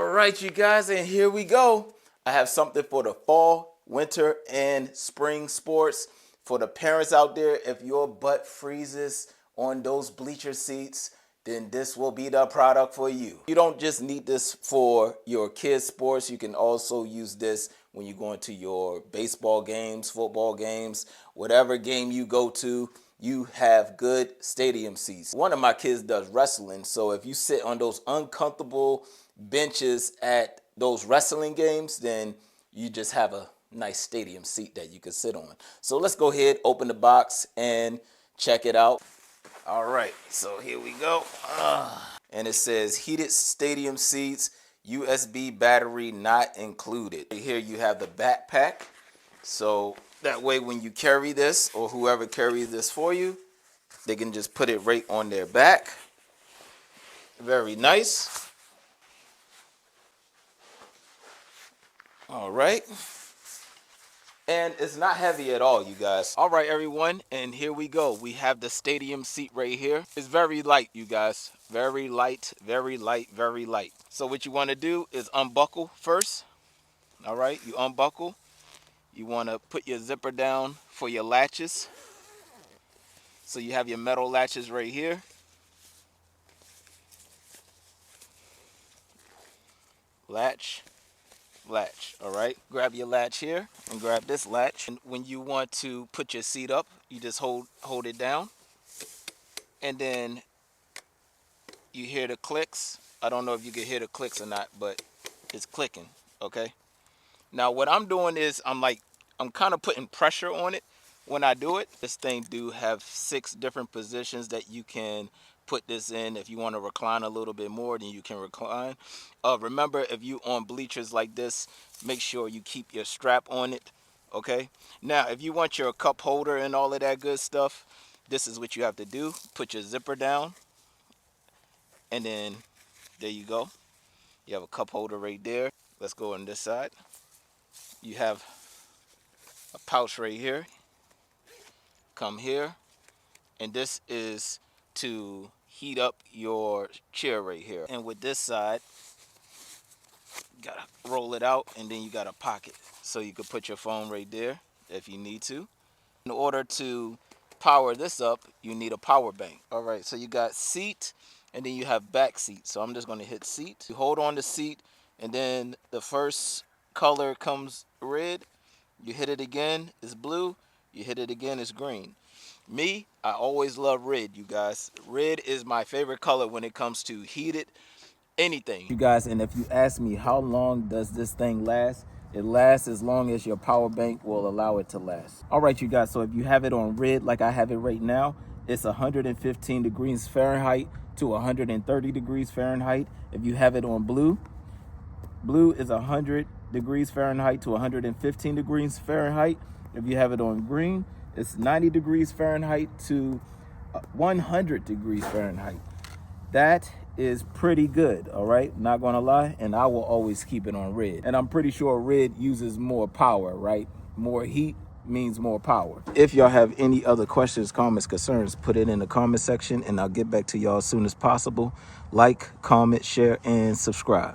right, you guys, and here we go. I have something for the fall, winter, and spring sports. For the parents out there, if your butt freezes on those bleacher seats, then this will be the product for you. You don't just need this for your kids' sports. You can also use this when you go into your baseball games, football games, whatever game you go to. You have good stadium seats. One of my kids does wrestling, so if you sit on those uncomfortable benches at those wrestling games, then you just have a nice stadium seat that you can sit on. So let's go ahead, open the box, and check it out. All right, so here we go. And it says heated stadium seats, USB battery not included. Here you have the backpack. So that way when you carry this, or whoever carries this for you, they can just put it right on their back. Very nice. All right. And it's not heavy at all, you guys. All right, everyone, and here we go. We have the stadium seat right here. It's very light, you guys. Very light, very light, very light. So what you want to do is unbuckle first. All right, you unbuckle. You want to put your zipper down for your latches. So you have your metal latches right here. Latch. All right, grab your latch here and grab this latch. And when you want to put your seat up, you just hold it down, and then you hear the clicks. I don't know if you can hear the clicks or not, but it's clicking. Okay, now what I'm doing is I'm kind of putting pressure on it when I do it. This thing do have 6 different positions that you can put this in. If you want to recline a little bit more, then you can recline. Remember, if you on bleachers like this, make sure you keep your strap on it. Okay, now if you want your cup holder and all of that good stuff, this is what you have to do. Put your zipper down, and then there you go. You have a cup holder right there. Let's go on this side. You have a pouch right here. Come here, and this is to heat up your chair right here. And with this side, you gotta roll it out, and then you got a pocket, so you could put your phone right there if you need to. In order to power this up, you need a power bank. All right, so you got seat, and then you have back seat. So I'm just gonna hit seat. You hold on the seat, and then the first color comes red. You hit it again, it's blue. You hit it again, it's green. Me, I always love red, you guys. Red is my favorite color when it comes to heated anything. You guys, and if you ask me how long does this thing last, it lasts as long as your power bank will allow it to last. All right, you guys, so if you have it on red like I have it right now, it's 115 degrees Fahrenheit to 130 degrees Fahrenheit. If you have it on blue, blue is 100 degrees Fahrenheit to 115 degrees Fahrenheit. If you have it on green, it's 90 degrees Fahrenheit to 100 degrees Fahrenheit. That is pretty good, all right? Not gonna lie, and I will always keep it on red. And I'm pretty sure red uses more power, right? More heat means more power. If y'all have any other questions, comments, concerns, put it in the comment section, and I'll get back to y'all as soon as possible. Like, comment, share, and subscribe.